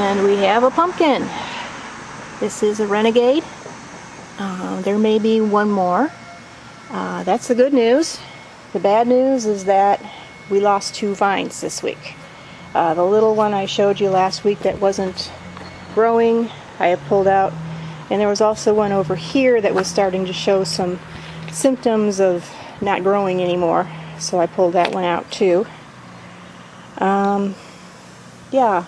And we have a pumpkin. This is a Renegade. There may be one more. That's the good news. The bad news is that we lost 2 vines this week. The little one I showed you last week that wasn't growing, I have pulled out. And there was also one over here that was starting to show some symptoms of not growing anymore. So I pulled that one out too. Yeah.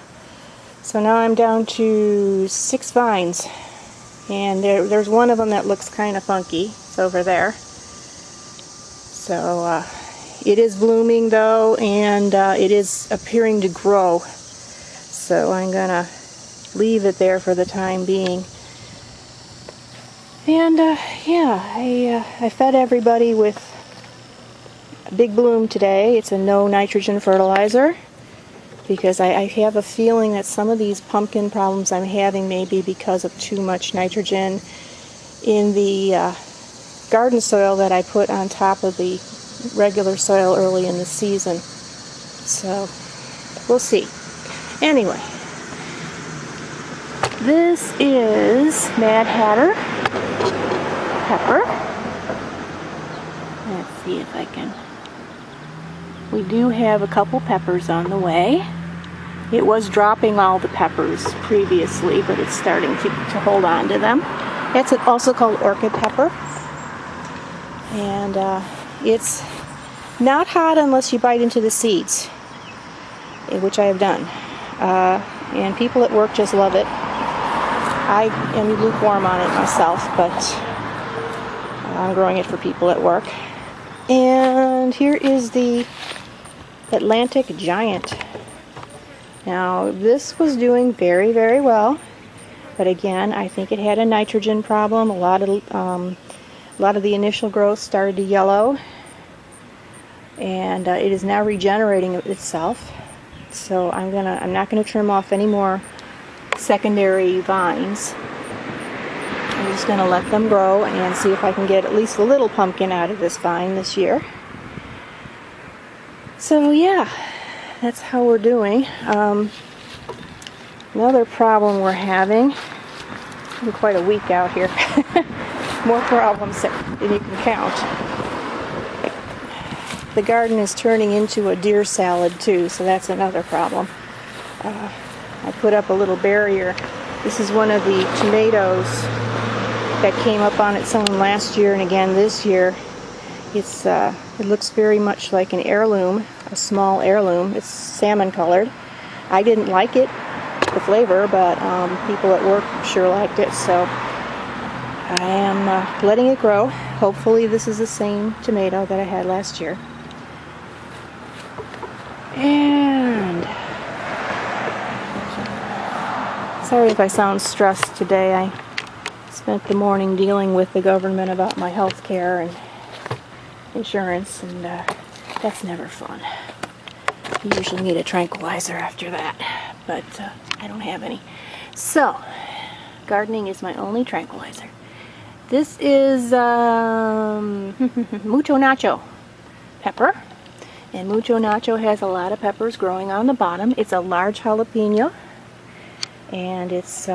So now I'm down to 6 vines. And there's one of them that looks kind of funky. It's over there. So it is blooming though, and it is appearing to grow. So I'm gonna leave it there for the time being. And yeah, I fed everybody with a big bloom today. It's a no nitrogen fertilizer because I have a feeling that some of these pumpkin problems I'm having may be because of too much nitrogen in the garden soil that I put on top of the regular soil early in the season. So we'll see. Anyway, this is Mad Hatter pepper. Let's see if I can. We do have a couple peppers on the way. It was dropping all the peppers previously, but it's starting to hold on to them. That's also called orchid pepper. And it's not hot unless you bite into the seeds, which I have done. And people at work just love it. I am lukewarm on it myself, but I'm growing it for people at work. And here is the Atlantic Giant. Now, this was doing very, very well, but again, I think it had a nitrogen problem. A lot of the initial growth started to yellow, and it is now regenerating itself. So I'm not gonna trim off any more secondary vines. I'm just gonna let them grow and see if I can get at least a little pumpkin out of this vine this year. So yeah, that's how we're doing. Another problem we're having, we're quite a week out here, more problems than you can count. The garden is turning into a deer salad too, so that's another problem. I put up a little barrier. This is one of the tomatoes that came up on its own last year and again this year. It looks very much like an heirloom, a small heirloom. It's salmon colored. I didn't like it, the flavor, but people at work sure liked it, so I am letting it grow. Hopefully this is the same tomato that I had last year. And sorry if I sound stressed today. I spent the morning dealing with the government about my health care and insurance, and that's never fun. You usually need a tranquilizer after that, but I don't have any. So, gardening is my only tranquilizer. This is Mucho Nacho pepper, and Mucho Nacho has a lot of peppers growing on the bottom. It's a large jalapeno, and it's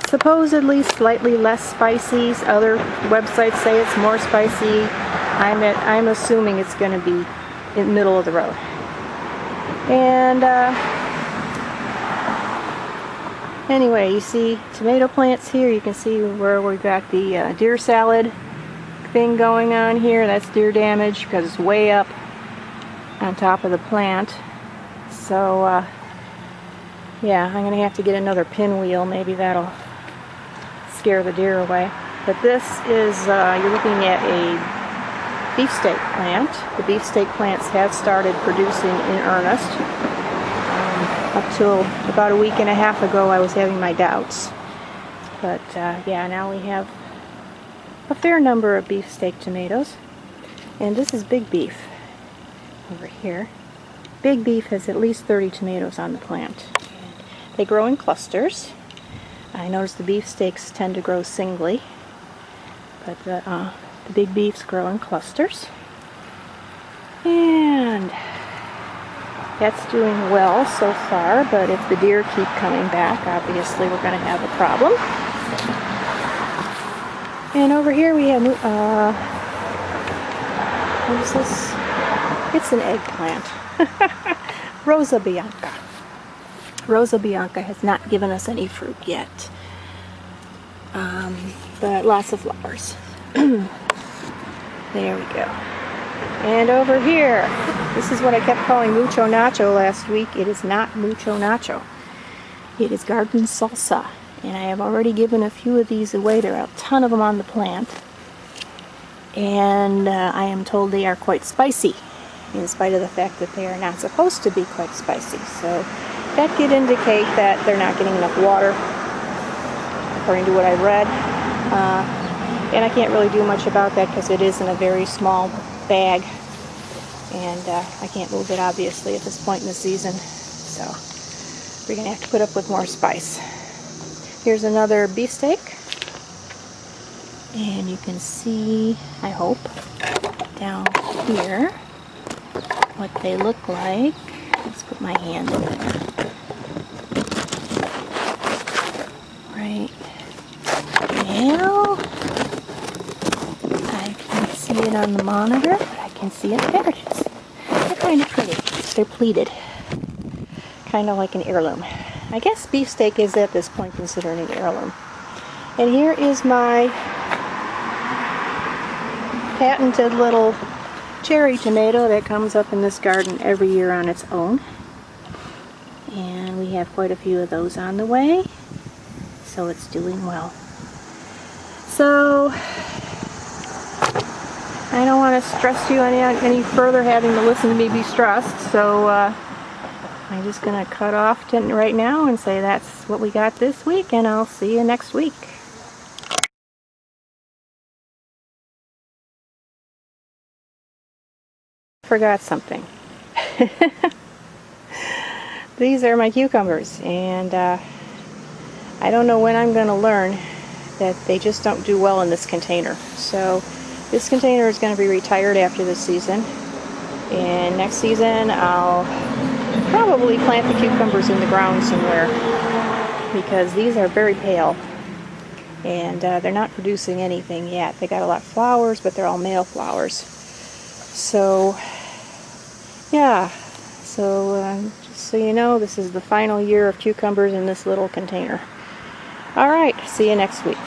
supposedly slightly less spicy. Other websites say it's more spicy. I'm assuming it's going to be in the middle of the road. And anyway, you see tomato plants here. You can see where we've got the deer salad thing going on here. That's deer damage because it's way up on top of the plant. So yeah, I'm going to have to get another pinwheel. Maybe that'll scare the deer away. But this is, you're looking at a beefsteak plant. The beefsteak plants have started producing in earnest. Up till about a week and a half ago I was having my doubts. But yeah, now we have a fair number of beefsteak tomatoes. And this is big beef over here. Big beef has at least 30 tomatoes on the plant. They grow in clusters. I notice the beefsteaks tend to grow singly, but the big beefs grow in clusters. And That's doing well so far, but if the deer keep coming back, obviously we're going to have a problem. And over here we have, what is this? It's an eggplant. Rosa Bianca. Rosa Bianca has not given us any fruit yet, but lots of flowers. There we go. And over here, this is what I kept calling mucho nacho last week. It is not mucho nacho. It is garden salsa. And I have already given a few of these away. There are a ton of them on the plant. And I am told they are quite spicy, in spite of the fact that they are not supposed to be quite spicy. So that could indicate that they're not getting enough water, according to what I read. And I can't really do much about that because it is in a very small bag, and I can't move it obviously at this point in the season, so we're gonna have to put up with more spice. Here's another beefsteak, and you can see, I hope, down here what they look like. Let's put my hand in there. Right now I can't see it on the monitor, but I can see it. There it is. They're kind of pretty. They're pleated. Kind of like an heirloom. I guess beefsteak is at this point considered an heirloom. And here is my patented little cherry tomato that comes up in this garden every year on its own. And we have quite a few of those on the way. So it's doing well. So I don't want to stress you any further having to listen to me be stressed, so I'm just going to cut off right now and say that's what we got this week, and I'll see you next week. Forgot something. These are my cucumbers, and I don't know when I'm going to learn that they just don't do well in this container. So this container is going to be retired after this season, and next season I'll probably plant the cucumbers in the ground somewhere, because these are very pale and they're not producing anything yet. They got a lot of flowers, but they're all male flowers. So yeah, so just so you know, this is the final year of cucumbers in this little container. Alright, see you next week.